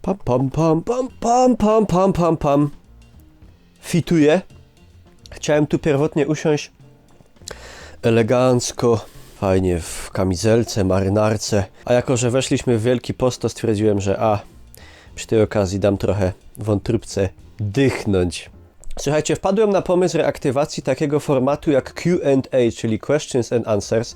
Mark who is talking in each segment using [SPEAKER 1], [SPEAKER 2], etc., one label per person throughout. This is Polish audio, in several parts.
[SPEAKER 1] Pam, pam, pam, pam, pam, pam, pam, pam, pam. Fituję. Chciałem tu pierwotnie usiąść elegancko, fajnie w kamizelce, marynarce. A jako, że weszliśmy w Wielki Post, to stwierdziłem, że przy tej okazji dam trochę wątróbce dychnąć. Słuchajcie, wpadłem na pomysł reaktywacji takiego formatu jak Q&A, czyli Questions and Answers,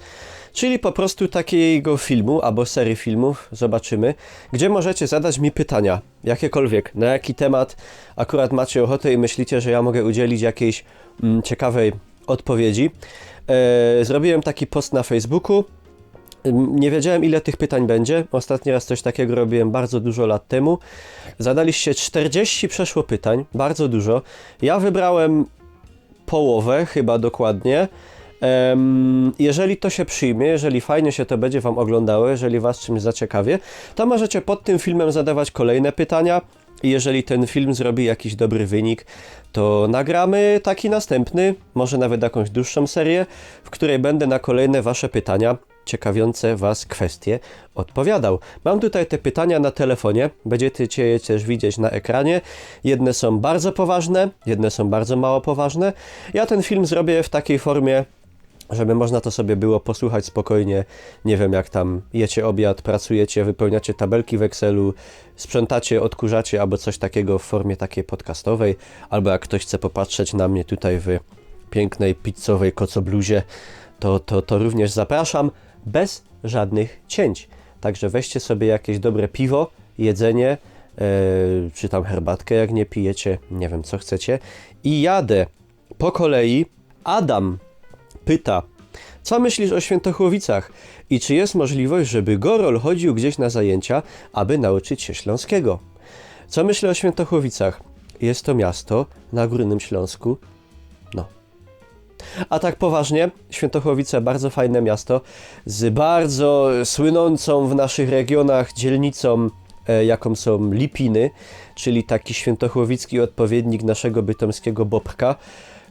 [SPEAKER 1] czyli po prostu takiego filmu albo serii filmów, zobaczymy, gdzie możecie zadać mi pytania, jakiekolwiek, na jaki temat akurat macie ochotę i myślicie, że ja mogę udzielić jakiejś ciekawej odpowiedzi. Zrobiłem taki post na Facebooku. Nie wiedziałem, ile tych pytań będzie. Ostatni raz coś takiego robiłem bardzo dużo lat temu. Zadaliście 40 przeszło pytań, bardzo dużo. Ja wybrałem połowę, chyba dokładnie. Jeżeli to się przyjmie, jeżeli fajnie się to będzie Wam oglądało, jeżeli Was czymś zaciekawie, to możecie pod tym filmem zadawać kolejne pytania. I jeżeli ten film zrobi jakiś dobry wynik, to nagramy taki następny, może nawet jakąś dłuższą serię, w której będę na kolejne Wasze pytania, ciekawiące Was kwestie, odpowiadał. Mam tutaj te pytania na telefonie, będziecie je też widzieć na ekranie. Jedne są bardzo poważne, jedne są bardzo mało poważne. Ja ten film zrobię w takiej formie, żeby można to sobie było posłuchać spokojnie, nie wiem, jak tam jecie obiad, pracujecie, wypełniacie tabelki w Excelu, sprzątacie, odkurzacie albo coś takiego w formie takiej podcastowej, albo jak ktoś chce popatrzeć na mnie tutaj w pięknej pizzowej kocobluzie, to również zapraszam, bez żadnych cięć. Także weźcie sobie jakieś dobre piwo, jedzenie, czy tam herbatkę, jak nie pijecie, nie wiem, co chcecie. I jadę po kolei. Adam pyta, co myślisz o Świętochłowicach i czy jest możliwość, żeby Gorol chodził gdzieś na zajęcia, aby nauczyć się śląskiego? Co myślę o Świętochłowicach? Jest to miasto na Górnym Śląsku. No. A tak poważnie, Świętochłowice bardzo fajne miasto z bardzo słynącą w naszych regionach dzielnicą, jaką są Lipiny, czyli taki świętochłowicki odpowiednik naszego bytomskiego Bobrka,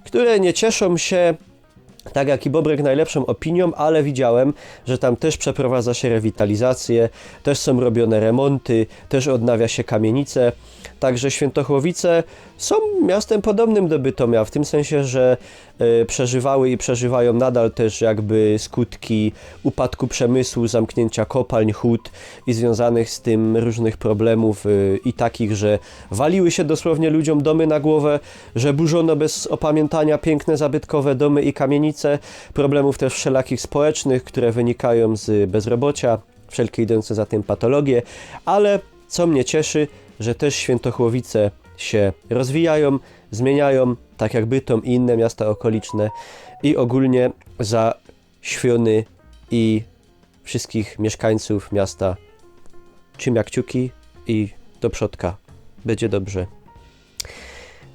[SPEAKER 1] które nie cieszą się tak jak i Bobrek najlepszą opinią, ale widziałem, że tam też przeprowadza się rewitalizację, też są robione remonty, też odnawia się kamienice. Także Świętochłowice są miastem podobnym do Bytomia, w tym sensie, że przeżywały i przeżywają nadal też jakby skutki upadku przemysłu, zamknięcia kopalń, hut i związanych z tym różnych problemów i takich, że waliły się dosłownie ludziom domy na głowę, że burzono bez opamiętania piękne, zabytkowe domy i kamienice, problemów też wszelakich społecznych, które wynikają z bezrobocia, wszelkie idące za tym patologie, ale co mnie cieszy, że też Świętochłowice się rozwijają, zmieniają, tak jak Bytom i inne miasta okoliczne i ogólnie za Świony i wszystkich mieszkańców miasta trzymam kciuki i do przodka. Będzie dobrze.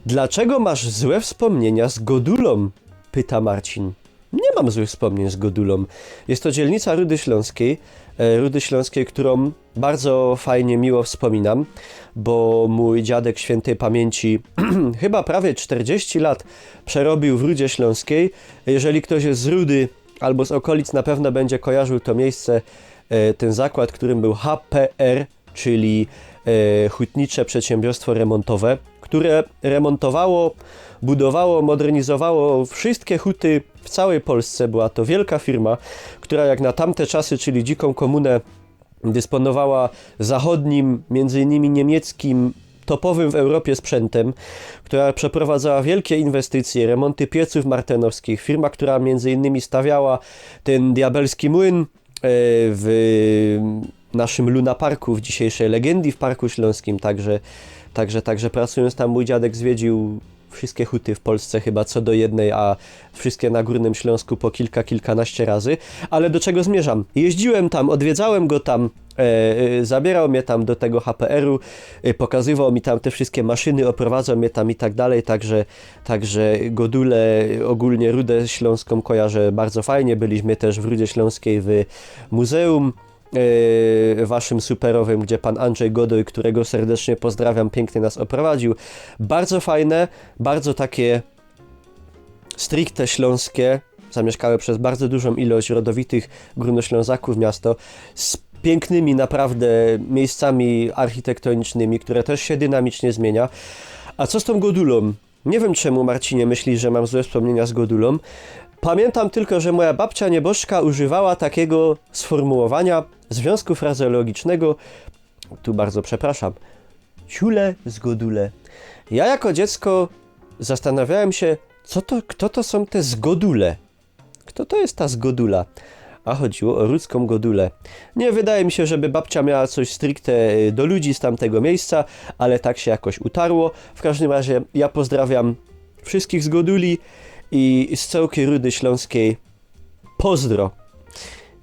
[SPEAKER 1] Dlaczego masz złe wspomnienia z Godulą? Pyta Marcin. Nie mam złych wspomnień z Godulą. Jest to dzielnica Rudy Śląskiej, którą bardzo fajnie, miło wspominam, bo mój dziadek świętej pamięci chyba prawie 40 lat przerobił w Rudzie Śląskiej. Jeżeli ktoś jest z Rudy albo z okolic, na pewno będzie kojarzył to miejsce, ten zakład, którym był HPR, czyli Hutnicze Przedsiębiorstwo Remontowe, które remontowało, budowało, modernizowało wszystkie huty w całej Polsce. Była to wielka firma, która jak na tamte czasy, czyli dziką komunę, dysponowała zachodnim, między innymi niemieckim, topowym w Europie sprzętem, która przeprowadzała wielkie inwestycje, remonty pieców martenowskich, firma, która między innymi stawiała ten diabelski młyn w naszym Luna Parku, w dzisiejszej Legendii w Parku Śląskim, także pracując tam mój dziadek zwiedził wszystkie huty w Polsce chyba co do jednej, a wszystkie na Górnym Śląsku po kilkanaście razy. Ale do czego zmierzam? Jeździłem tam, odwiedzałem go tam, zabierał mnie tam do tego HPR-u, pokazywał mi tam te wszystkie maszyny, oprowadzał mnie tam i tak dalej, także Godulę, ogólnie Rudę Śląską kojarzę bardzo fajnie. Byliśmy też w Rudzie Śląskiej w muzeum waszym superowym, gdzie pan Andrzej Godoy, którego serdecznie pozdrawiam, pięknie nas oprowadził. Bardzo fajne, bardzo takie stricte śląskie. Zamieszkały przez bardzo dużą ilość rodowitych Górnoślązaków miasto z pięknymi naprawdę miejscami architektonicznymi, które też się dynamicznie zmienia. A co z tą Godulą? Nie wiem czemu, Marcinie, myślisz, że mam złe wspomnienia z Godulą. Pamiętam tylko, że moja babcia nieboszczka używała takiego sformułowania związku frazeologicznego, tu bardzo przepraszam, ciule z Godule. Ja jako dziecko zastanawiałem się, kto to są te zgodule? Kto to jest ta zgodula? A chodziło o ludzką godulę. Nie wydaje mi się, żeby babcia miała coś stricte do ludzi z tamtego miejsca, ale tak się jakoś utarło. W każdym razie ja pozdrawiam wszystkich z Goduli i z całej Rudy Śląskiej. Pozdro!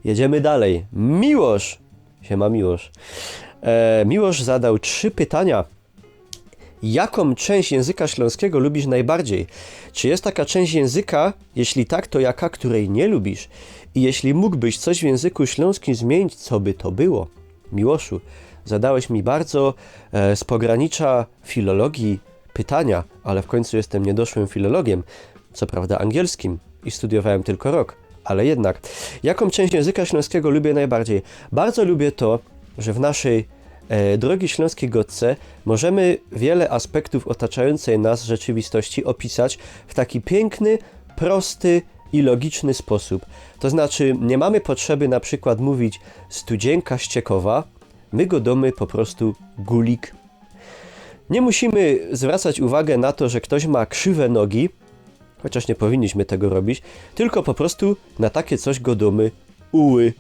[SPEAKER 1] Jedziemy dalej. Miłosz! Siema Miłosz. Miłosz zadał 3 pytania. Jaką część języka śląskiego lubisz najbardziej? Czy jest taka część języka? Jeśli tak, to jaka, której nie lubisz? I jeśli mógłbyś coś w języku śląskim zmienić, co by to było? Miłoszu, zadałeś mi bardzo z pogranicza filologii pytania, ale w końcu jestem niedoszłym filologiem, co prawda angielskim i studiowałem tylko rok, ale jednak. Jaką część języka śląskiego lubię najbardziej? Bardzo lubię to, że w naszej drogi śląskiej godce możemy wiele aspektów otaczającej nas rzeczywistości opisać w taki piękny, prosty i logiczny sposób. To znaczy, nie mamy potrzeby na przykład mówić studzienka ściekowa, my go domy po prostu gulik. Nie musimy zwracać uwagi na to, że ktoś ma krzywe nogi, chociaż nie powinniśmy tego robić, tylko po prostu na takie coś go domy uły.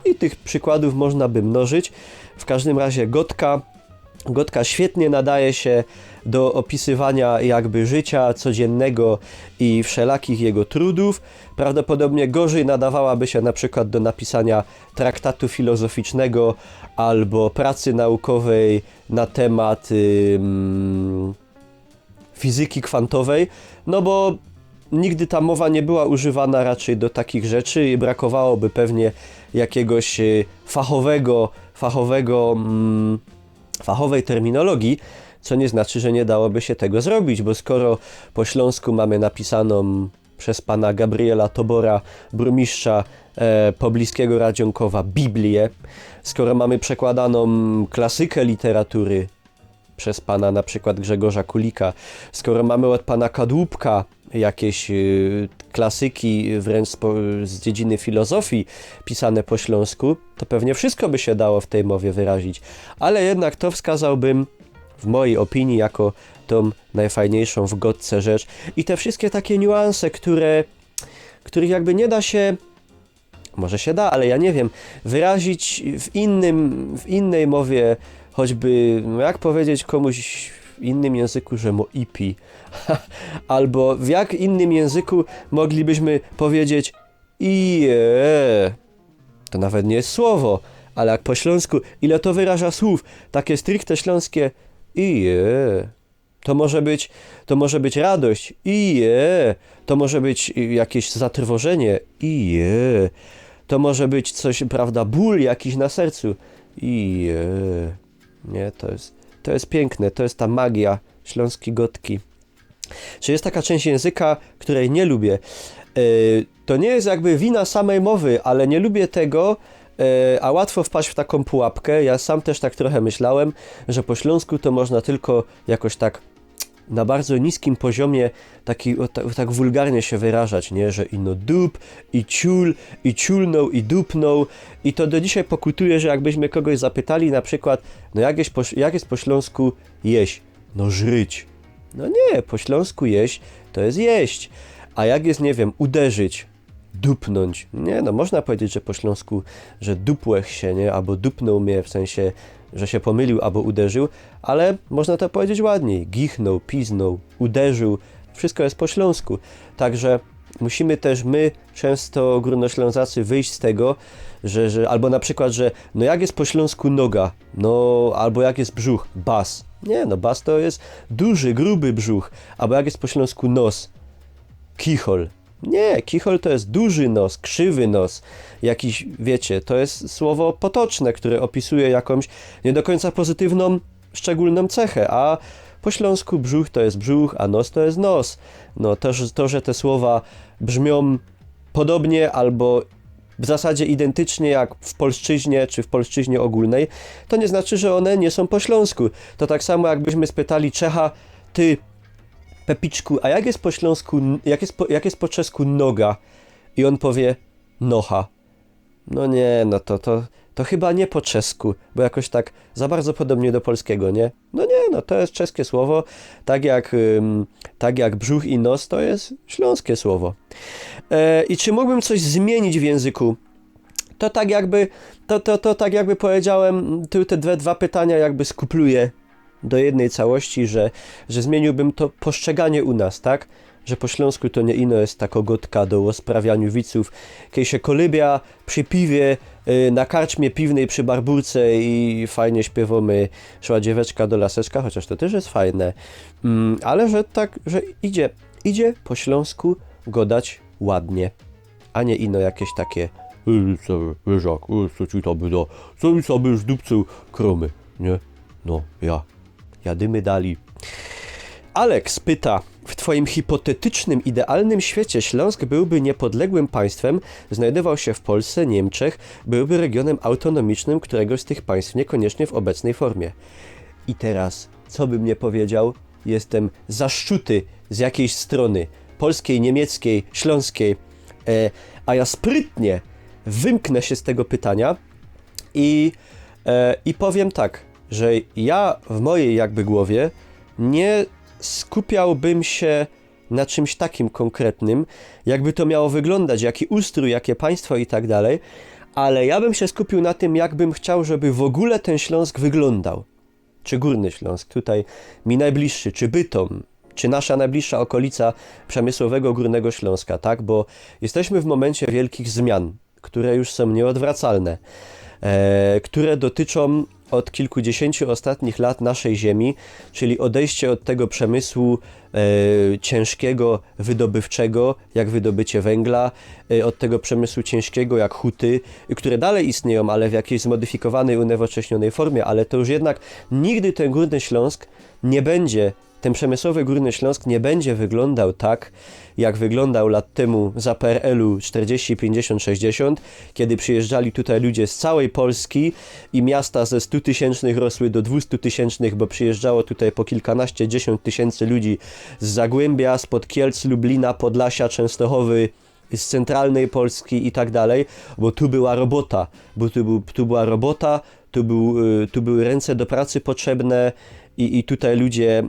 [SPEAKER 1] I tych przykładów można by mnożyć. W każdym razie Gotka świetnie nadaje się do opisywania jakby życia codziennego i wszelakich jego trudów. Prawdopodobnie gorzej nadawałaby się na przykład do napisania traktatu filozoficznego albo pracy naukowej na temat fizyki kwantowej, no bo nigdy ta mowa nie była używana raczej do takich rzeczy i brakowałoby pewnie jakiegoś fachowej terminologii, co nie znaczy, że nie dałoby się tego zrobić, bo skoro po śląsku mamy napisaną przez pana Gabriela Tobora, burmistrza pobliskiego Radzionkowa, Biblię, skoro mamy przekładaną klasykę literatury przez pana na przykład Grzegorza Kulika, skoro mamy od pana Kadłubka jakieś klasyki wręcz z dziedziny filozofii pisane po śląsku, to pewnie wszystko by się dało w tej mowie wyrazić. Ale jednak to wskazałbym w mojej opinii jako tą najfajniejszą w Godce rzecz. I te wszystkie takie niuanse, których jakby nie da się, może się da, ale ja nie wiem, wyrazić w innej mowie, choćby, no jak powiedzieć komuś w innym języku, że mo ipi. Albo w jak innym języku moglibyśmy powiedzieć ije. To nawet nie jest słowo, ale jak po śląsku, ile to wyraża słów, takie stricte śląskie ije. To może być radość ije. To może być jakieś zatrwożenie ije. To może być coś, prawda, ból jakiś na sercu ije. Nie, to jest piękne, to jest ta magia śląskiej Gotki. Czy jest taka część języka, której nie lubię? To nie jest jakby wina samej mowy, ale nie lubię tego, a łatwo wpaść w taką pułapkę. Ja sam też tak trochę myślałem, że po śląsku to można tylko jakoś tak na bardzo niskim poziomie tak wulgarnie się wyrażać, nie? Że ino dup, i ciul, i ciulnął, i dupnął. I to do dzisiaj pokutuje, że jakbyśmy kogoś zapytali na przykład, no jak jest po śląsku jeść? No żryć. No nie, po śląsku jeść to jest jeść. A jak jest, nie wiem, uderzyć, dupnąć. Nie, no można powiedzieć, że po śląsku, że dupłech się, nie? Albo dupnął mnie, w sensie, że się pomylił albo uderzył, ale można to powiedzieć ładniej. Gichnął, piznął, uderzył. Wszystko jest po śląsku. Także musimy też my, często Górnoślązacy, wyjść z tego, że albo na przykład, że no jak jest po śląsku noga, no albo jak jest brzuch, bas. Nie, no bas to jest duży, gruby brzuch. Albo jak jest po śląsku nos, kichol. Nie, kichol to jest duży nos, krzywy nos. Jakiś, wiecie, to jest słowo potoczne, które opisuje jakąś nie do końca pozytywną, szczególną cechę, a po śląsku brzuch to jest brzuch, a nos to jest nos. No to, że te słowa brzmią podobnie albo w zasadzie identycznie jak w polszczyźnie czy w polszczyźnie ogólnej, to nie znaczy, że one nie są po śląsku. To tak samo jakbyśmy spytali Czecha, ty Pepiczku, a jak jest po śląsku, jak jest po czesku noga? I on powie nocha. No nie, no to chyba nie po czesku, bo jakoś tak za bardzo podobnie do polskiego, nie? No nie, no to jest czeskie słowo, tak jak brzuch i nos to jest śląskie słowo. I czy mógłbym coś zmienić w języku? To tak jakby powiedziałem, te dwa pytania jakby skupluję do jednej całości, że zmieniłbym to postrzeganie u nas, tak? Że po śląsku to nie ino jest ta kogotka do osprawianiu widzów, kiedy się kolybia przy piwie, na karczmie piwnej przy barburce i fajnie śpiewamy szła dzieweczka do laseczka, chociaż to też jest fajne, ale że tak, że idzie po śląsku godać ładnie, a nie ino jakieś takie wyżak, co ci tam da, co mi sobie zdupcył kromy, nie? No, jadymy dali. Alex pyta, w twoim hipotetycznym, idealnym świecie Śląsk byłby niepodległym państwem, znajdował się w Polsce, Niemczech, byłby regionem autonomicznym któregoś z tych państw, niekoniecznie w obecnej formie. I teraz, co bym nie powiedział, jestem zaszczuty z jakiejś strony, polskiej, niemieckiej, śląskiej, a ja sprytnie wymknę się z tego pytania i powiem tak, że ja w mojej jakby głowie nie skupiałbym się na czymś takim konkretnym, jakby to miało wyglądać, jaki ustrój, jakie państwo i tak dalej, ale ja bym się skupił na tym, jakbym chciał, żeby w ogóle ten Śląsk wyglądał. Czy Górny Śląsk, tutaj mi najbliższy, czy Bytom, czy nasza najbliższa okolica przemysłowego Górnego Śląska, tak? Bo jesteśmy w momencie wielkich zmian, które już są nieodwracalne, które dotyczą od kilkudziesięciu ostatnich lat naszej ziemi, czyli odejście od tego przemysłu ciężkiego, wydobywczego, jak wydobycie węgla, od tego przemysłu ciężkiego, jak huty, które dalej istnieją, ale w jakiejś zmodyfikowanej, unowocześnionej formie, ale to już jednak nigdy ten Górny Śląsk nie będzie, ten przemysłowy Górny Śląsk nie będzie wyglądał tak, jak wyglądał lat temu za PRL-u 40, 50, 60, kiedy przyjeżdżali tutaj ludzie z całej Polski i miasta ze 100 tysięcznych rosły do 200 tysięcznych, bo przyjeżdżało tutaj po kilkanaście, 10 tysięcy ludzi z Zagłębia, spod Kielc, Lublina, Podlasia, Częstochowy, z centralnej Polski i tak dalej, bo tu była robota, tu były ręce do pracy potrzebne i tutaj ludzie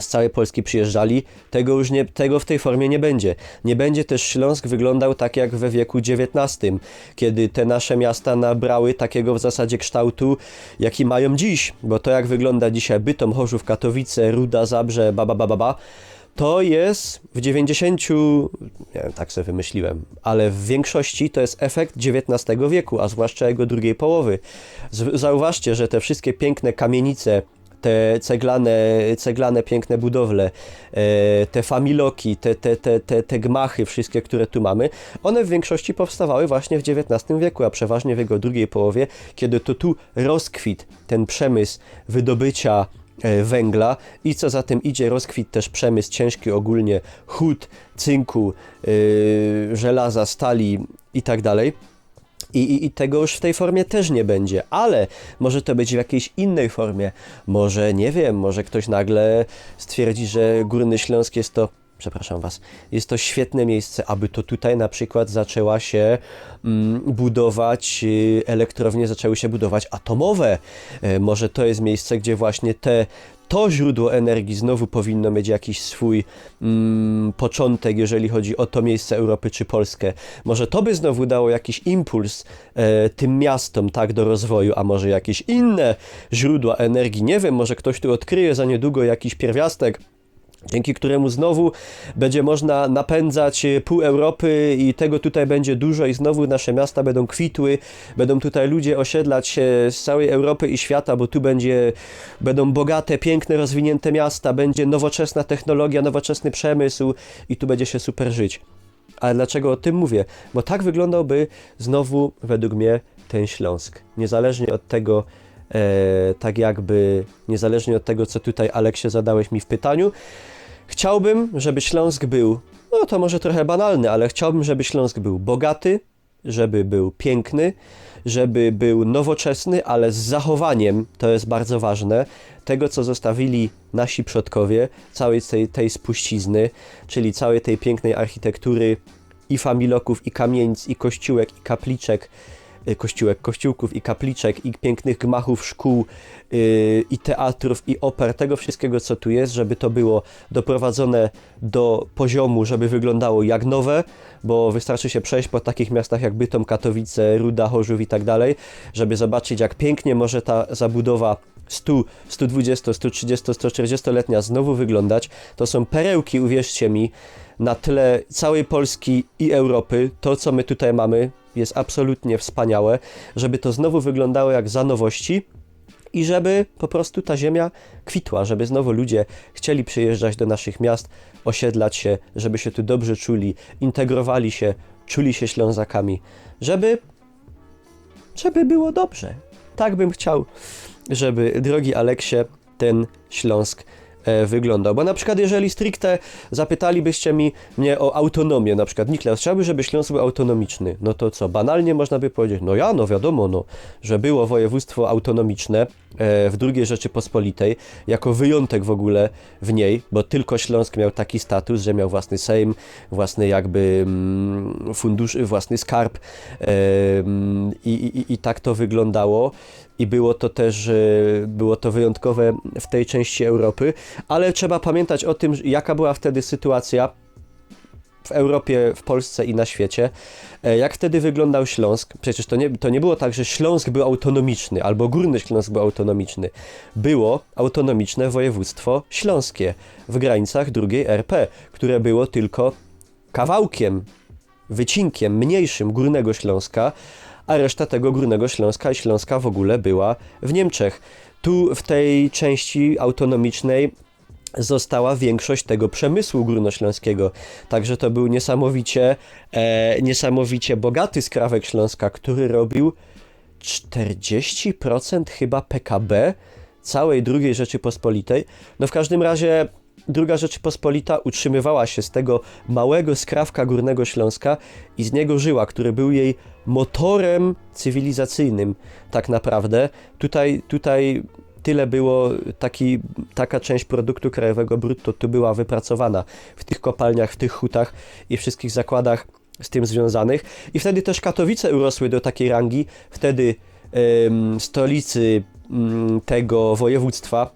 [SPEAKER 1] z całej Polski przyjeżdżali, tego w tej formie nie będzie. Nie będzie też Śląsk wyglądał tak jak we wieku XIX, kiedy te nasze miasta nabrały takiego w zasadzie kształtu, jaki mają dziś, bo to jak wygląda dzisiaj Bytom, Chorzów, Katowice, Ruda, Zabrze, to jest w 90, nie wiem, tak sobie wymyśliłem, ale w większości to jest efekt XIX wieku, a zwłaszcza jego drugiej połowy. Zauważcie, że te wszystkie piękne kamienice, te ceglane piękne budowle, te familoki, te gmachy wszystkie, które tu mamy, one w większości powstawały właśnie w XIX wieku, a przeważnie w jego drugiej połowie, kiedy to tu rozkwit ten przemysł wydobycia węgla i co za tym idzie rozkwit też przemysł ciężki ogólnie, hut, cynku, żelaza, stali i tak dalej. I tego już w tej formie też nie będzie, ale może to być w jakiejś innej formie. Może, nie wiem, może ktoś nagle stwierdzi, że Górny Śląsk jest to, przepraszam was, jest to świetne miejsce, aby to tutaj na przykład zaczęła się budować elektrownie, zaczęły się budować atomowe. Może to jest miejsce, gdzie właśnie to źródło energii znowu powinno mieć jakiś swój początek, jeżeli chodzi o to miejsce Europy czy Polskę. Może to by znowu dało jakiś impuls tym miastom, tak, do rozwoju, a może jakieś inne źródła energii. Nie wiem, może ktoś tu odkryje za niedługo jakiś pierwiastek, dzięki któremu znowu będzie można napędzać pół Europy i tego tutaj będzie dużo i znowu nasze miasta będą kwitły, będą tutaj ludzie osiedlać się z całej Europy i świata, bo tu będą bogate, piękne, rozwinięte miasta, będzie nowoczesna technologia, nowoczesny przemysł i tu będzie się super żyć. Ale dlaczego o tym mówię? Bo tak wyglądałby znowu według mnie ten Śląsk. Niezależnie od tego, niezależnie od tego, co tutaj, Aleksie, zadałeś mi w pytaniu, chciałbym, żeby Śląsk był, no to może trochę banalny, ale chciałbym, żeby Śląsk był bogaty, żeby był piękny, żeby był nowoczesny, ale z zachowaniem, to jest bardzo ważne, tego, co zostawili nasi przodkowie, całej tej spuścizny, czyli całej tej pięknej architektury i familoków, i kamienic, i kościółek, i kapliczek, kościółków i kapliczek, i pięknych gmachów szkół, i teatrów, i oper, tego wszystkiego, co tu jest, żeby to było doprowadzone do poziomu, żeby wyglądało jak nowe, bo wystarczy się przejść po takich miastach jak Bytom, Katowice, Ruda, Chorzów i tak dalej, żeby zobaczyć, jak pięknie może ta zabudowa 100, 120, 130, 140-letnia znowu wyglądać. To są perełki, uwierzcie mi, na tle całej Polski i Europy. To, co my tutaj mamy, jest absolutnie wspaniałe, żeby to znowu wyglądało jak za nowości i żeby po prostu ta ziemia kwitła, żeby znowu ludzie chcieli przyjeżdżać do naszych miast, osiedlać się, żeby się tu dobrze czuli, integrowali się, czuli się Ślązakami, żeby było dobrze. Tak bym chciał, żeby, drogi Aleksie, ten Śląsk wyglądał. Bo na przykład jeżeli stricte zapytalibyście mnie o autonomię, na przykład Niklas, chciałby, żeby Śląsk był autonomiczny, no to co, banalnie można by powiedzieć, no wiadomo, że było województwo autonomiczne w II Rzeczypospolitej, jako wyjątek w ogóle w niej, bo tylko Śląsk miał taki status, że miał własny Sejm, własny jakby fundusz, własny skarb i tak to wyglądało. I było to też wyjątkowe w tej części Europy, ale trzeba pamiętać o tym, jaka była wtedy sytuacja w Europie, w Polsce i na świecie. Jak wtedy wyglądał Śląsk? Przecież to nie było tak, że Śląsk był autonomiczny, albo Górny Śląsk był autonomiczny. Było autonomiczne województwo śląskie w granicach II RP, które było tylko kawałkiem, wycinkiem mniejszym Górnego Śląska, a reszta tego Górnego Śląska i Śląska w ogóle była w Niemczech. Tu w tej części autonomicznej została większość tego przemysłu górnośląskiego. Także to był niesamowicie bogaty skrawek Śląska, który robił 40% chyba PKB całej II Rzeczypospolitej. No w każdym razie II Rzeczypospolita utrzymywała się z tego małego skrawka Górnego Śląska i z niego żyła, który był jej motorem cywilizacyjnym tak naprawdę. Tutaj tyle było, taka część produktu krajowego brutto tu była wypracowana w tych kopalniach, w tych hutach i wszystkich zakładach z tym związanych. I wtedy też Katowice urosły do takiej rangi, wtedy stolicy tego województwa,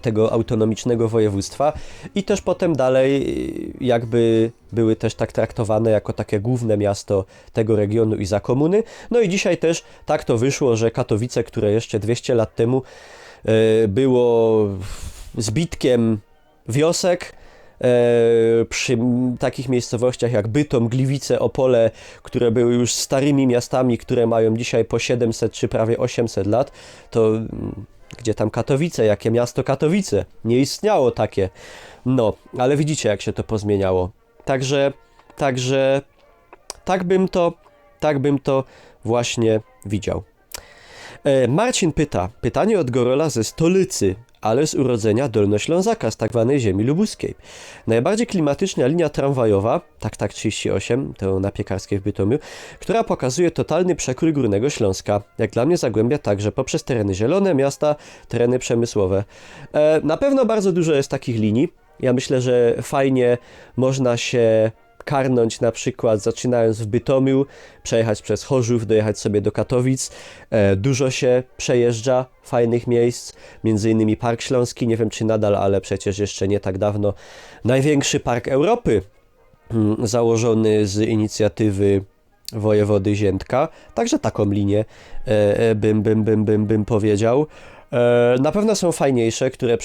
[SPEAKER 1] tego autonomicznego województwa i też potem dalej jakby były też tak traktowane jako takie główne miasto tego regionu i za komuny. No i dzisiaj też tak to wyszło, że Katowice, które jeszcze 200 lat temu było zbitkiem wiosek, przy takich miejscowościach jak Bytom, Gliwice, Opole, które były już starymi miastami, które mają dzisiaj po 700 czy prawie 800 lat, to gdzie tam Katowice, jakie miasto Katowice? Nie istniało takie. No, ale widzicie, jak się to pozmieniało. Także tak bym to właśnie widział. Marcin pyta, pytanie od Gorola ze Stolicy, ale z urodzenia Dolnoślązaka, z tak zwanej ziemi lubuskiej. Najbardziej klimatyczna linia tramwajowa, tak 38, to na Piekarskiej w Bytomiu, która pokazuje totalny przekrój Górnego Śląska. Jak dla mnie Zagłębia także poprzez tereny zielone, miasta, tereny przemysłowe. Na pewno bardzo dużo jest takich linii. Ja myślę, że fajnie można się karnąć na przykład zaczynając w Bytomiu, przejechać przez Chorzów, dojechać sobie do Katowic. Dużo się przejeżdża fajnych miejsc, między innymi Park Śląski, nie wiem czy nadal, ale przecież jeszcze nie tak dawno największy park Europy, założony z inicjatywy wojewody Ziętka, także taką linię bym powiedział. Na pewno są fajniejsze, które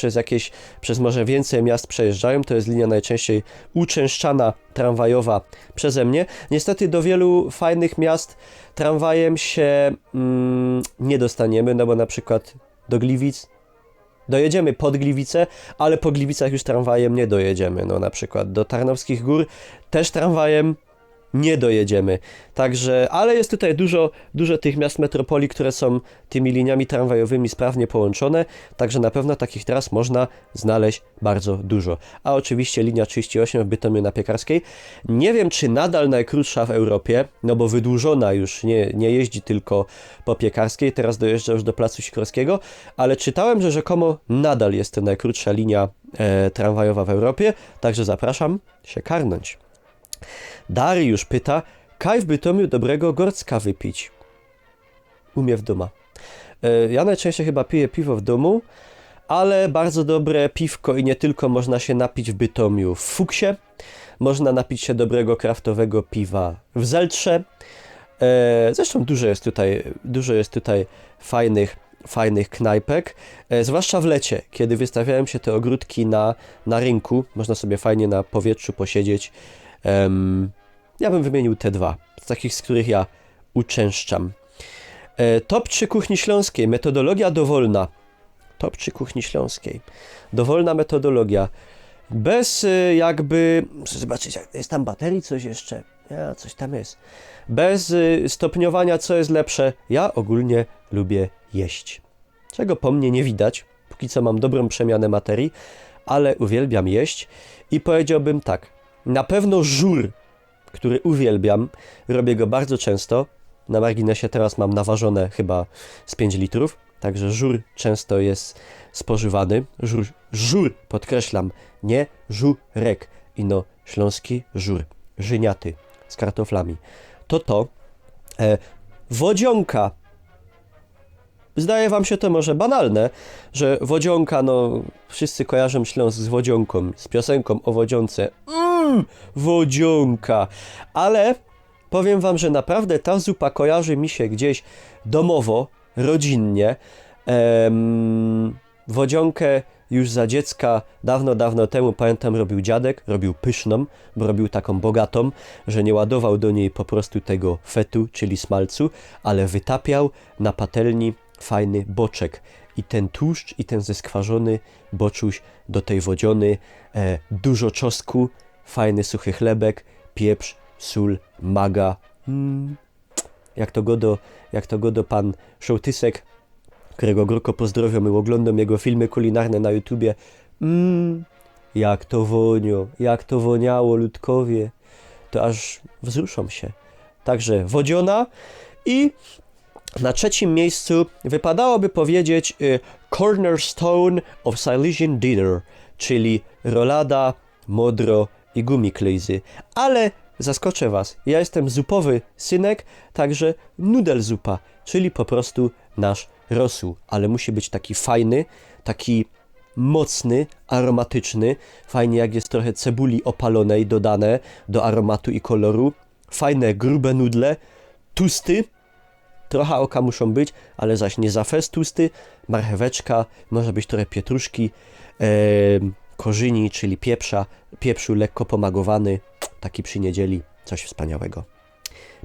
[SPEAKER 1] przez może więcej miast przejeżdżają. To jest linia najczęściej uczęszczana tramwajowa przeze mnie. Niestety do wielu fajnych miast tramwajem się nie dostaniemy, no bo na przykład do Gliwic dojedziemy pod Gliwice, ale po Gliwicach już tramwajem nie dojedziemy. No na przykład do Tarnowskich Gór też tramwajem nie dojedziemy. Także, ale jest tutaj dużo tych miast metropolii, które są tymi liniami tramwajowymi sprawnie połączone, także na pewno takich tras można znaleźć bardzo dużo. A oczywiście linia 38 w Bytomiu na Piekarskiej. Nie wiem, czy nadal najkrótsza w Europie, no bo wydłużona już, nie jeździ tylko po Piekarskiej, teraz dojeżdża już do Placu Sikorskiego, ale czytałem, że rzekomo nadal jest to najkrótsza linia tramwajowa w Europie, także zapraszam się karnąć. Dariusz pyta, kaj w Bytomiu dobrego gorcka wypić? Umie w doma. Ja najczęściej chyba piję piwo w domu, ale bardzo dobre piwko i nie tylko można się napić w Bytomiu w Fuksie, można napić się dobrego kraftowego piwa w Zeltrze. Zresztą dużo jest tutaj fajnych knajpek, zwłaszcza w lecie, kiedy wystawiają się te ogródki na rynku, można sobie fajnie na powietrzu posiedzieć. Ja bym wymienił te dwa, z takich, z których ja uczęszczam. Top 3 kuchni śląskiej, metodologia dowolna. Top 3 kuchni śląskiej. Dowolna metodologia. Bez jakby... Muszę zobaczyć, jest tam baterii coś jeszcze? Ja, coś tam jest. Bez stopniowania, co jest lepsze. Ja ogólnie lubię jeść. Czego po mnie nie widać. Póki co mam dobrą przemianę materii, ale uwielbiam jeść. I powiedziałbym tak. Na pewno żur, który uwielbiam. Robię go bardzo często. Na marginesie teraz mam naważone chyba z 5 litrów. Także żur często jest spożywany. Żur, podkreślam, nie żurek. Ino śląski żur. Żyniaty z kartoflami. Wodzionka. Zdaje wam się to może banalne, że wodzionka, no wszyscy kojarzą Śląsk z wodzionką, z piosenką o wodzionce. Wodzionka. Ale powiem wam, że naprawdę ta zupa kojarzy mi się gdzieś domowo, rodzinnie. Wodzionkę już za dziecka dawno temu, pamiętam, robił dziadek, robił pyszną, bo robił taką bogatą, że nie ładował do niej po prostu tego fetu, czyli smalcu, ale wytapiał na patelni fajny boczek. I ten tłuszcz, i ten zeskwarzony boczuś do tej wodziony, dużo czosnku, fajny suchy chlebek, pieprz, sól, maga. Jak to godo pan Szołtysek, którego gorko pozdrowiam i oglądam jego filmy kulinarne na YouTubie. Jak to woniało, ludkowie. To aż wzruszą się. Także wodziona i na trzecim miejscu wypadałoby powiedzieć Cornerstone of Silesian Dinner, czyli rolada, modro i gumiklejzy. Ale zaskoczę was, ja jestem zupowy synek, także nudelzupa, czyli po prostu nasz rosół, ale musi być taki fajny, taki mocny, aromatyczny, fajnie jak jest trochę cebuli opalonej dodane do aromatu i koloru, fajne, grube nudle, tłusty, trochę oka muszą być, ale zaś nie za fest tłusty, marcheweczka, może być trochę pietruszki, korzyni, czyli pieprzu lekko pomagowany, taki przy niedzieli, coś wspaniałego.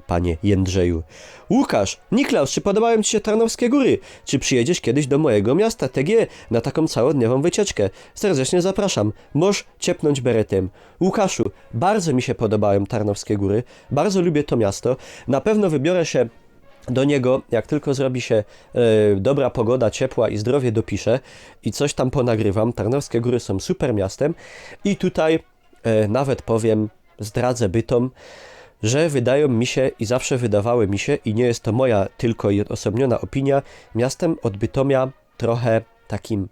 [SPEAKER 1] Panie Jędrzeju. Łukasz, Niklaus, czy podobają ci się Tarnowskie Góry? Czy przyjedziesz kiedyś do mojego miasta TG na taką całodniową wycieczkę? Serdecznie zapraszam. Możesz ciepnąć beretem. Łukaszu, bardzo mi się podobają Tarnowskie Góry. Bardzo lubię to miasto. Na pewno wybiorę się do niego, jak tylko zrobi się dobra pogoda, ciepła i zdrowie dopiszę i coś tam ponagrywam. Tarnowskie Góry są super miastem i tutaj nawet powiem, zdradzę Bytom, że wydają mi się i zawsze wydawały mi się, i nie jest to moja tylko i odosobniona opinia, miastem od Bytomia trochę takim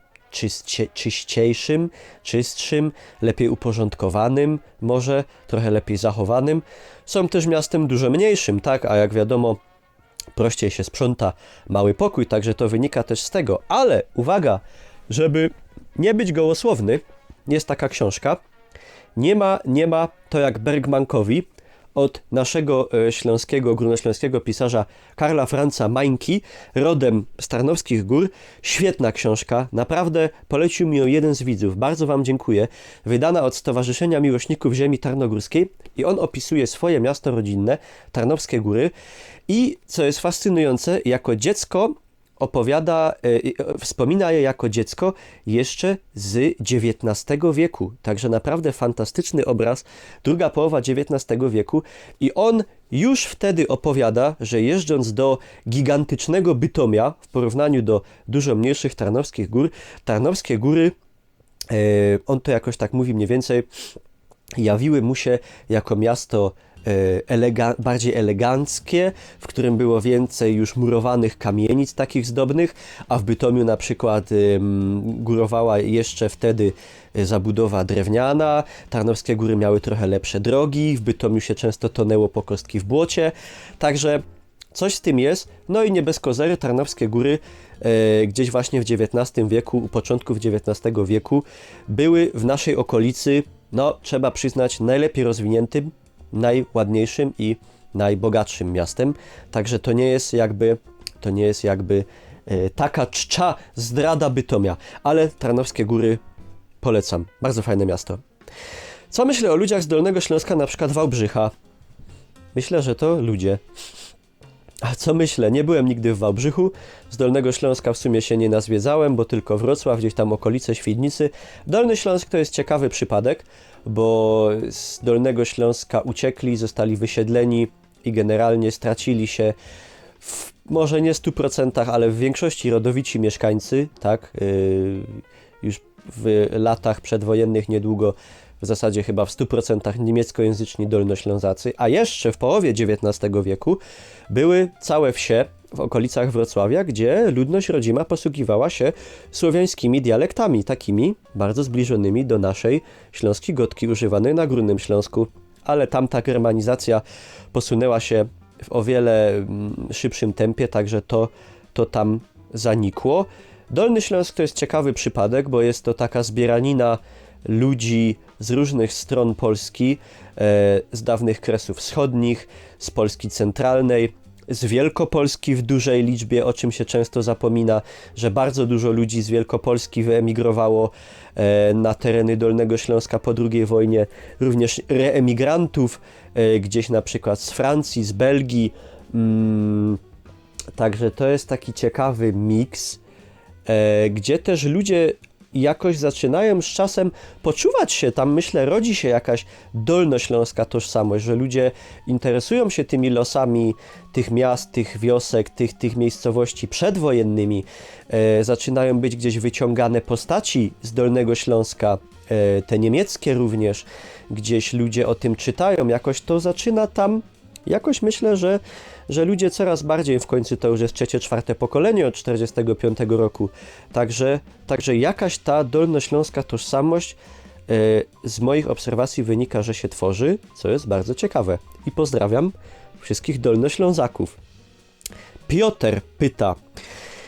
[SPEAKER 1] czyściejszym, czystszym, lepiej uporządkowanym, może trochę lepiej zachowanym. Są też miastem dużo mniejszym, tak, a jak wiadomo, prościej się sprząta mały pokój, także to wynika też z tego. Ale uwaga, żeby nie być gołosłowny, jest taka książka, nie ma to jak Bergmankowi, od naszego górnośląskiego pisarza Karla Franza Mańki, rodem z Tarnowskich Gór. Świetna książka, naprawdę polecił mi ją jeden z widzów, bardzo wam dziękuję. Wydana od Stowarzyszenia Miłośników Ziemi Tarnogórskiej i on opisuje swoje miasto rodzinne, Tarnowskie Góry. I co jest fascynujące, jako dziecko opowiada, wspomina je jako dziecko jeszcze z XIX wieku. Także naprawdę fantastyczny obraz, druga połowa XIX wieku i on już wtedy opowiada, że jeżdżąc do gigantycznego Bytomia w porównaniu do dużo mniejszych Tarnowskie Góry, on to jakoś tak mówi mniej więcej, jawiły mu się jako miasto bardziej eleganckie, w którym było więcej już murowanych kamienic takich zdobnych, a w Bytomiu na przykład górowała jeszcze wtedy zabudowa drewniana, Tarnowskie Góry miały trochę lepsze drogi, w Bytomiu się często tonęło po kostki w błocie, także coś z tym jest. No i nie bez kozery Tarnowskie Góry gdzieś właśnie w XIX wieku, u początków XIX wieku były w naszej okolicy, no trzeba przyznać, najlepiej rozwiniętym, najładniejszym i najbogatszym miastem. Także to nie jest jakby taka czcza zdrada Bytomia, ale Tarnowskie Góry polecam. Bardzo fajne miasto. Co myślę o ludziach z Dolnego Śląska, na przykład Wałbrzycha? Myślę, że to ludzie. A co myślę? Nie byłem nigdy w Wałbrzychu, z Dolnego Śląska w sumie się nie nazwiedzałem, bo tylko Wrocław, gdzieś tam okolice Świdnicy. Dolny Śląsk to jest ciekawy przypadek, bo z Dolnego Śląska uciekli, zostali wysiedleni i generalnie stracili się może nie 100%, ale w większości rodowici mieszkańcy, tak, już w latach przedwojennych niedługo w zasadzie chyba w 100% niemieckojęzyczni dolnoślązacy, a jeszcze w połowie XIX wieku były całe wsie w okolicach Wrocławia, gdzie ludność rodzima posługiwała się słowiańskimi dialektami, takimi bardzo zbliżonymi do naszej śląskiej gotki używanej na Górnym Śląsku, ale tam ta germanizacja posunęła się w o wiele szybszym tempie, także to tam zanikło. Dolny Śląsk to jest ciekawy przypadek, bo jest to taka zbieranina ludzi z różnych stron Polski, z dawnych Kresów Wschodnich, z Polski centralnej, z Wielkopolski w dużej liczbie, o czym się często zapomina, że bardzo dużo ludzi z Wielkopolski wyemigrowało na tereny Dolnego Śląska po II wojnie, również reemigrantów gdzieś na przykład z Francji, z Belgii, także to jest taki ciekawy miks, gdzie też ludzie jakoś zaczynają z czasem poczuwać się, tam myślę rodzi się jakaś dolnośląska tożsamość, że ludzie interesują się tymi losami tych miast, tych wiosek, tych miejscowości przedwojennymi, zaczynają być gdzieś wyciągane postaci z Dolnego Śląska, te niemieckie również, gdzieś ludzie o tym czytają, jakoś to zaczyna tam, jakoś myślę, że ludzie coraz bardziej, w końcu to już jest trzecie, czwarte pokolenie od 1945 roku, także jakaś ta dolnośląska tożsamość z moich obserwacji wynika, że się tworzy, co jest bardzo ciekawe. I pozdrawiam wszystkich dolnoślązaków. Piotr pyta,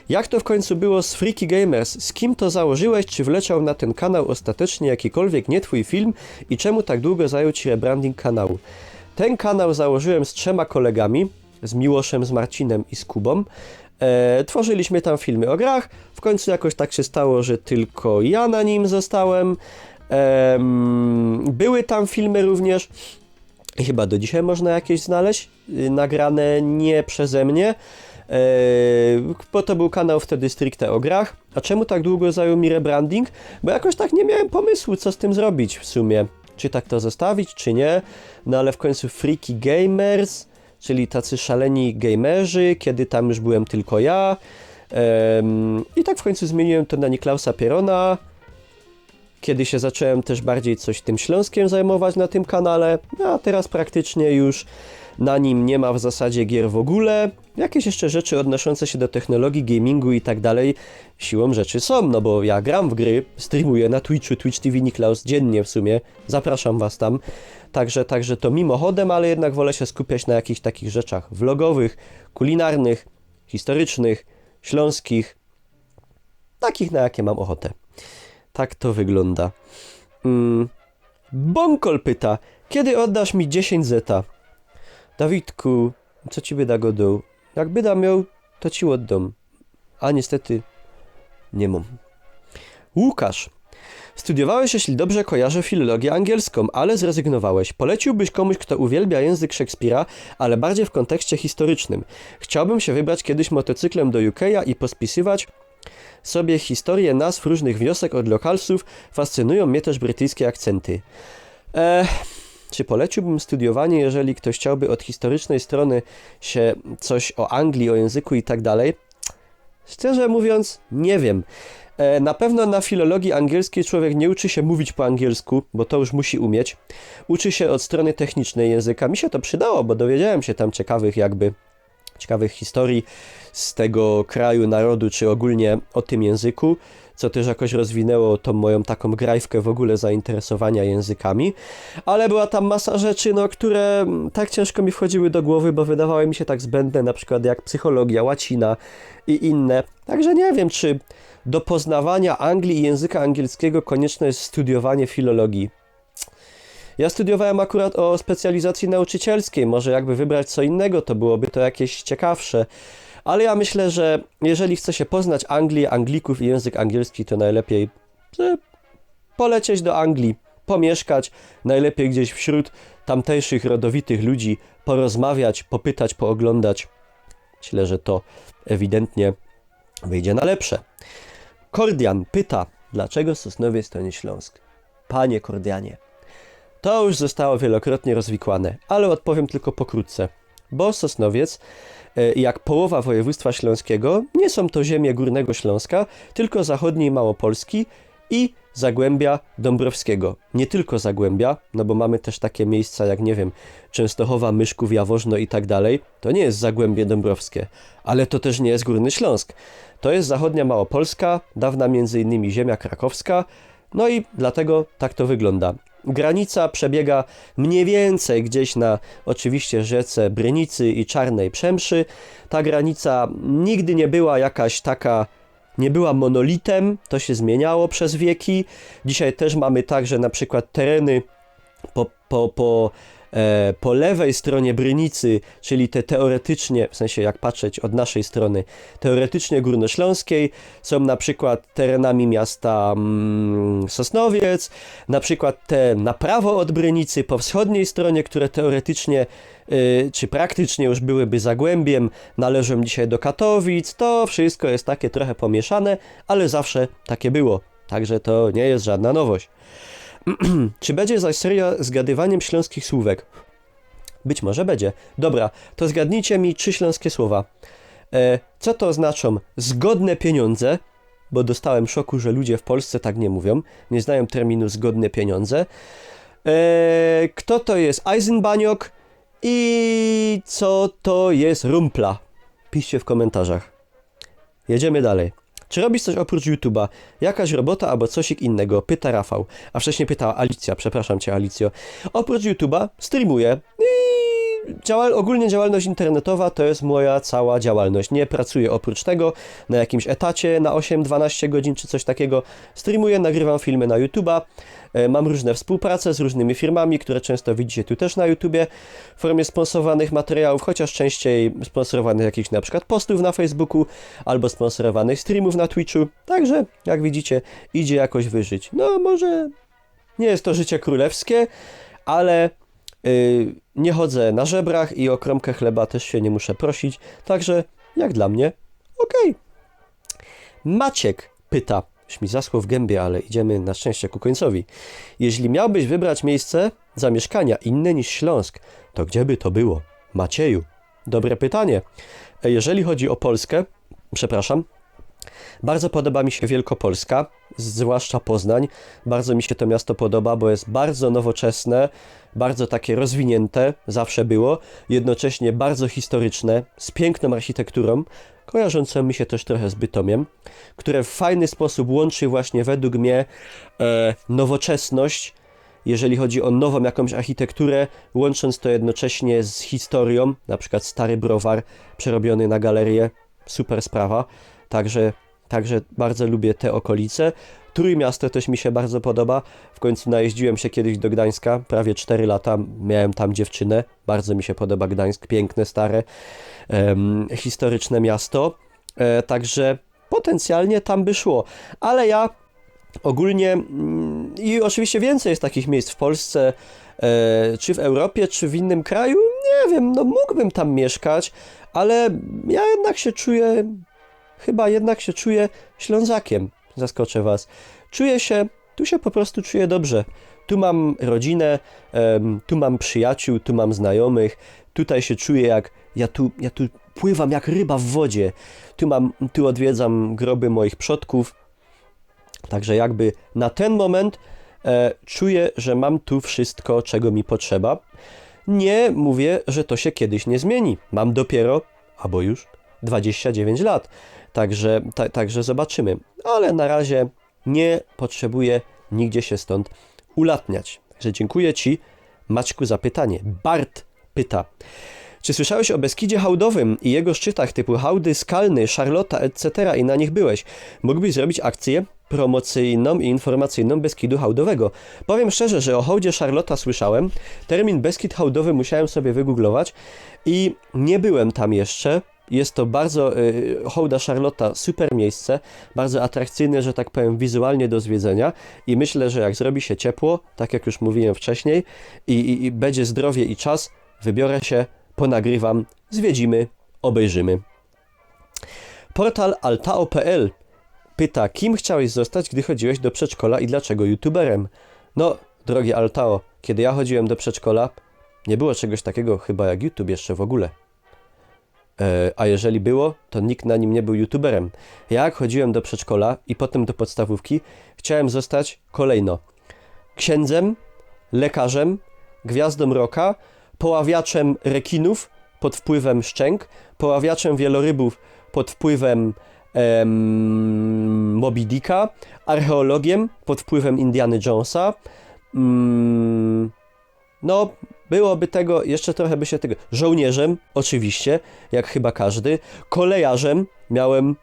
[SPEAKER 1] jak to w końcu było z Freaky Gamers? Z kim to założyłeś? Czy wleciał na ten kanał ostatecznie jakikolwiek nie twój film? I czemu tak długo zajął ci rebranding kanału? Ten kanał założyłem z 3 kolegami, z Miłoszem, z Marcinem i z Kubą. Tworzyliśmy tam filmy o grach. W końcu jakoś tak się stało, że tylko ja na nim zostałem. Były tam filmy również. I chyba do dzisiaj można jakieś znaleźć. Nagrane nie przeze mnie. Bo to był kanał wtedy stricte o grach. A czemu tak długo zajął mi rebranding? Bo jakoś tak nie miałem pomysłu, co z tym zrobić w sumie. Czy tak to zostawić, czy nie. No ale w końcu Freaky Gamers, czyli tacy szaleni gamerzy, kiedy tam już byłem tylko ja. I tak w końcu zmieniłem to na Niklausa Pierona, kiedy się zacząłem też bardziej coś tym Śląskiem zajmować na tym kanale, no a teraz praktycznie już na nim nie ma w zasadzie gier w ogóle. Jakieś jeszcze rzeczy odnoszące się do technologii, gamingu i tak dalej siłą rzeczy są, no bo ja gram w gry, streamuję na Twitchu, Twitch TV Niklaus dziennie w sumie, zapraszam was tam. Także to mimochodem, ale jednak wolę się skupiać na jakichś takich rzeczach vlogowych, kulinarnych, historycznych, śląskich, takich na jakie mam ochotę. Tak to wygląda. Bonkol pyta, kiedy oddasz mi 10 zeta? Dawidku, co ci by da go dał? Jak by da miał, to ci oddam. A niestety nie mam. Łukasz. Studiowałeś, jeśli dobrze kojarzę, filologię angielską, ale zrezygnowałeś. Poleciłbyś komuś, kto uwielbia język Szekspira, ale bardziej w kontekście historycznym. Chciałbym się wybrać kiedyś motocyklem do UK'a i pospisywać sobie historię nazw różnych wiosek od lokalsów. Fascynują mnie też brytyjskie akcenty. Czy poleciłbym studiowanie, jeżeli ktoś chciałby od historycznej strony się coś o Anglii, o języku i tak dalej? Szczerze mówiąc, nie wiem. Na pewno na filologii angielskiej człowiek nie uczy się mówić po angielsku, bo to już musi umieć. Uczy się od strony technicznej języka. Mi się to przydało, bo dowiedziałem się tam ciekawych historii z tego kraju, narodu, czy ogólnie o tym języku, co też jakoś rozwinęło tą moją taką grajwkę w ogóle zainteresowania językami, ale była tam masa rzeczy, które tak ciężko mi wchodziły do głowy, bo wydawały mi się tak zbędne, na przykład jak psychologia, łacina i inne. Także nie wiem, czy do poznawania Anglii i języka angielskiego konieczne jest studiowanie filologii. Ja studiowałem akurat o specjalizacji nauczycielskiej, może jakby wybrać co innego, to byłoby to jakieś ciekawsze. Ale ja myślę, że jeżeli chce się poznać Anglię, Anglików i język angielski, to najlepiej polecieć do Anglii, pomieszkać, najlepiej gdzieś wśród tamtejszych rodowitych ludzi, porozmawiać, popytać, pooglądać. Myślę, że to ewidentnie wyjdzie na lepsze. Kordian pyta, dlaczego Sosnowiec to nie Śląsk? Panie Kordianie, to już zostało wielokrotnie rozwikłane, ale odpowiem tylko pokrótce. Bo Sosnowiec, jak połowa województwa śląskiego, nie są to ziemie Górnego Śląska, tylko zachodniej Małopolski i Zagłębia Dąbrowskiego. Nie tylko Zagłębia, no bo mamy też takie miejsca jak, nie wiem, Częstochowa, Myszków, Jaworzno i tak dalej. To nie jest Zagłębie Dąbrowskie, ale to też nie jest Górny Śląsk. To jest zachodnia Małopolska, dawna między innymi ziemia krakowska, no i dlatego tak to wygląda. Granica przebiega mniej więcej gdzieś na oczywiście rzece Brynicy i Czarnej Przemszy. Ta granica nigdy nie była jakaś taka, nie była monolitem, to się zmieniało przez wieki. Dzisiaj też mamy tak, że na przykład tereny po lewej stronie Brynicy, czyli te teoretycznie, w sensie jak patrzeć od naszej strony, teoretycznie górnośląskiej, są na przykład terenami miasta Sosnowiec, na przykład te na prawo od Brynicy, po wschodniej stronie, które teoretycznie czy praktycznie już byłyby Zagłębiem, należą dzisiaj do Katowic. To wszystko jest takie trochę pomieszane, ale zawsze takie było, także to nie jest żadna nowość. Czy będzie zaś seria zgadywaniem śląskich słówek? Być może będzie. Dobra, to zgadnijcie mi 3 śląskie słowa. Co to znaczą zgodne pieniądze? Bo dostałem szoku, że ludzie w Polsce tak nie mówią. Nie znają terminu zgodne pieniądze. Kto to jest Eisenbaniok? I co to jest rumpla? Piszcie w komentarzach. Jedziemy dalej. Czy robisz coś oprócz YouTube'a? Jakaś robota albo cosik innego? Pyta Rafał. A wcześniej pytała Alicja. Przepraszam cię, Alicjo. Oprócz YouTube'a streamuję i ogólnie działalność internetowa to jest moja cała działalność. Nie pracuję oprócz tego na jakimś etacie na 8-12 godzin czy coś takiego. Streamuję, nagrywam filmy na YouTube'a. Mam różne współprace z różnymi firmami, które często widzicie tu też na YouTubie w formie sponsorowanych materiałów, chociaż częściej sponsorowanych jakichś na przykład postów na Facebooku albo sponsorowanych streamów na Twitchu. Także, jak widzicie, idzie jakoś wyżyć. No, może nie jest to życie królewskie, ale nie chodzę na żebrach i o kromkę chleba też się nie muszę prosić. Także, jak dla mnie, okej. Maciek pyta, już mi zaschło w gębie, ale idziemy na szczęście ku końcowi. Jeśli miałbyś wybrać miejsce zamieszkania inne niż Śląsk, to gdzie by to było? Macieju, dobre pytanie. Jeżeli chodzi o Polskę, bardzo podoba mi się Wielkopolska, zwłaszcza Poznań. Bardzo mi się to miasto podoba, bo jest bardzo nowoczesne, bardzo takie rozwinięte, zawsze było, jednocześnie bardzo historyczne, z piękną architekturą, kojarzącą mi się też trochę z Bytomiem, które w fajny sposób łączy właśnie według mnie nowoczesność, jeżeli chodzi o nową jakąś architekturę, łącząc to jednocześnie z historią, na przykład Stary Browar przerobiony na galerię, super sprawa, także bardzo lubię te okolice. Trójmiasto też mi się bardzo podoba, w końcu najeździłem się kiedyś do Gdańska, prawie 4 lata, miałem tam dziewczynę, bardzo mi się podoba Gdańsk, piękne, stare, historyczne miasto, także potencjalnie tam by szło, ale ja ogólnie i oczywiście więcej jest takich miejsc w Polsce, czy w Europie, czy w innym kraju, nie wiem, no mógłbym tam mieszkać, ale ja jednak się czuję, chyba jednak się czuję Ślązakiem, zaskoczę was. Tu się po prostu czuję dobrze. Tu mam rodzinę, tu mam przyjaciół, tu mam znajomych, tutaj się czuję jak, ja tu pływam jak ryba w wodzie, tu odwiedzam groby moich przodków, także jakby na ten moment czuję, że mam tu wszystko, czego mi potrzeba. Nie mówię, że to się kiedyś nie zmieni. Mam dopiero, albo już, 29 lat. Także zobaczymy. Ale na razie nie potrzebuję nigdzie się stąd ulatniać. Także dziękuję Ci, Maćku, za pytanie. Bart pyta. Czy słyszałeś o Beskidzie Hałdowym i jego szczytach typu Hałdy, Skalny, Szarlota, etc. i na nich byłeś? Mógłbyś zrobić akcję promocyjną i informacyjną Beskidu Hałdowego. Powiem szczerze, że o hołdzie Szarlota słyszałem. Termin Beskid Hałdowy musiałem sobie wygooglować i nie byłem tam jeszcze. Jest to bardzo, hołda Szarlota, super miejsce, bardzo atrakcyjne, że tak powiem, wizualnie do zwiedzenia i myślę, że jak zrobi się ciepło, tak jak już mówiłem wcześniej i będzie zdrowie i czas, wybiorę się, ponagrywam, zwiedzimy, obejrzymy. Portal altao.pl pyta, kim chciałeś zostać, gdy chodziłeś do przedszkola i dlaczego youtuberem? No, drogie Altao, kiedy ja chodziłem do przedszkola, nie było czegoś takiego chyba jak YouTube jeszcze w ogóle. A jeżeli było, to nikt na nim nie był youtuberem. Jak chodziłem do przedszkola i potem do podstawówki, chciałem zostać kolejno księdzem, lekarzem, gwiazdą rocka, poławiaczem rekinów pod wpływem szczęk, poławiaczem wielorybów pod wpływem Moby Dicka, archeologiem pod wpływem Indiana Jonesa. No, byłoby tego, jeszcze trochę by się tego... Żołnierzem, oczywiście, jak chyba każdy. Kolejarzem, miałem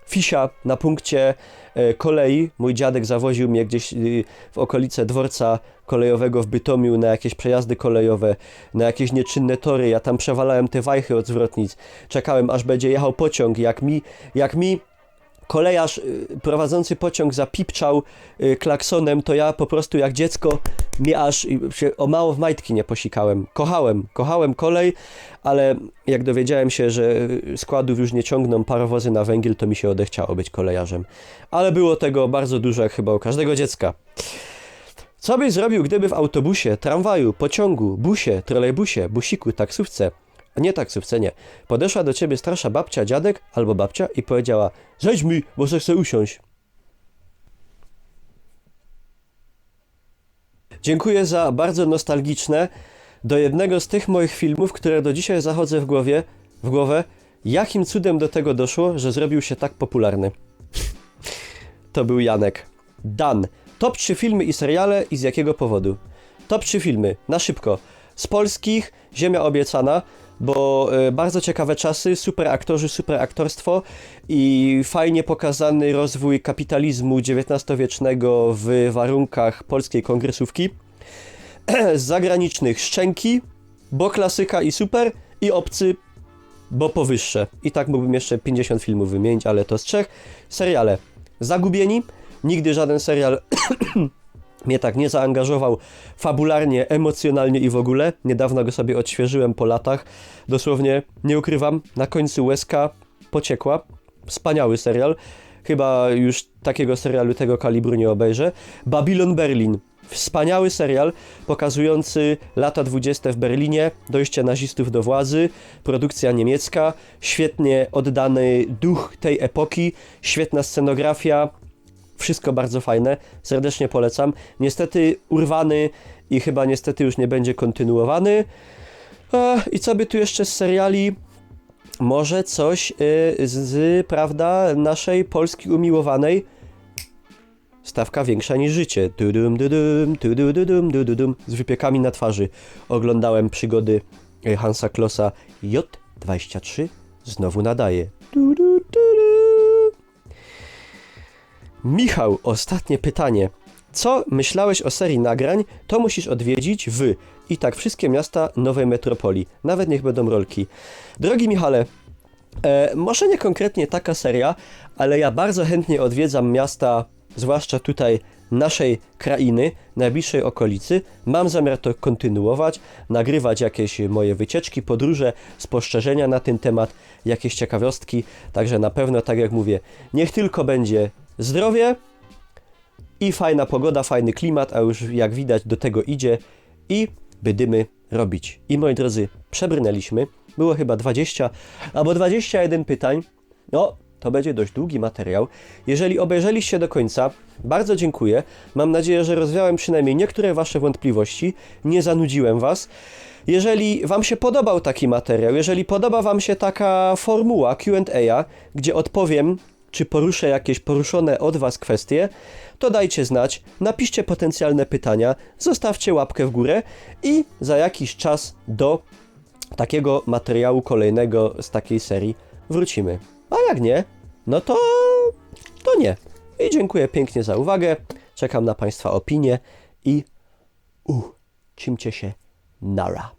[SPEAKER 1] fisia na punkcie kolei. Mój dziadek zawoził mnie gdzieś w okolice dworca kolejowego w Bytomiu na jakieś przejazdy kolejowe, na jakieś nieczynne tory. Ja tam przewalałem te wajchy od zwrotnic. Czekałem, aż będzie jechał pociąg. Jak mi kolejarz prowadzący pociąg zapipczał klaksonem, to ja po prostu jak dziecko mnie aż się o mało w majtki nie posikałem. Kochałem kolej, ale jak dowiedziałem się, że składów już nie ciągną parowozy na węgiel, to mi się odechciało być kolejarzem. Ale było tego bardzo dużo, jak chyba u każdego dziecka. Co byś zrobił, gdyby w autobusie, tramwaju, pociągu, busie, trolejbusie, busiku, taksówce, nie taksówce, nie, podeszła do ciebie starsza babcia, dziadek albo babcia i powiedziała: zejdź mi, bo se chcę usiąść. Dziękuję za bardzo nostalgiczne, do jednego z tych moich filmów, które do dzisiaj zachodzę w głowę, jakim cudem do tego doszło, że zrobił się tak popularny. To był Janek. Dan. Top 3 filmy i seriale i z jakiego powodu? Top 3 filmy, na szybko. Z polskich Ziemia Obiecana, bo bardzo ciekawe czasy, super aktorzy, super aktorstwo i fajnie pokazany rozwój kapitalizmu XIX-wiecznego w warunkach polskiej kongresówki. Z zagranicznych Szczęki, bo klasyka i super, i Obcy, bo powyższe. I tak mógłbym jeszcze 50 filmów wymienić, ale to z 3. Seriale. Zagubieni. Nigdy żaden serial mnie tak nie zaangażował fabularnie, emocjonalnie i w ogóle. Niedawno go sobie odświeżyłem po latach. Dosłownie, nie ukrywam, na końcu łezka pociekła. Wspaniały serial. Chyba już takiego serialu tego kalibru nie obejrzę. Babylon Berlin. Wspaniały serial pokazujący lata 20 w Berlinie, dojście nazistów do władzy, produkcja niemiecka, świetnie oddany duch tej epoki, świetna scenografia, wszystko bardzo fajne, serdecznie polecam. Niestety urwany i chyba niestety już nie będzie kontynuowany. I co by tu jeszcze z seriali? Może coś prawda, naszej Polski umiłowanej. Stawka większa niż życie. Z wypiekami na twarzy. Oglądałem przygody Hansa Klossa. J23 znowu nadaje. Michał, ostatnie pytanie. Co myślałeś o serii nagrań? To musisz odwiedzić w... I tak wszystkie miasta nowej metropolii. Nawet niech będą rolki. Drogi Michale, może nie konkretnie taka seria, ale ja bardzo chętnie odwiedzam miasta zwłaszcza tutaj naszej krainy, najbliższej okolicy. Mam zamiar to kontynuować, nagrywać jakieś moje wycieczki, podróże, spostrzeżenia na ten temat, jakieś ciekawostki. Także na pewno, tak jak mówię, niech tylko będzie zdrowie i fajna pogoda, fajny klimat, a już jak widać do tego idzie i będziemy robić. I moi drodzy, przebrnęliśmy. Było chyba 20 albo 21 pytań. No, to będzie dość długi materiał. Jeżeli obejrzeliście do końca, bardzo dziękuję. Mam nadzieję, że rozwiałem przynajmniej niektóre wasze wątpliwości. Nie zanudziłem was. Jeżeli wam się podobał taki materiał, jeżeli podoba wam się taka formuła Q&A, gdzie odpowiem, czy poruszę jakieś poruszone od was kwestie, to dajcie znać, napiszcie potencjalne pytania, zostawcie łapkę w górę i za jakiś czas do takiego materiału kolejnego z takiej serii wrócimy. A jak nie, no to nie. I dziękuję pięknie za uwagę, czekam na państwa opinie i czymcie się nara.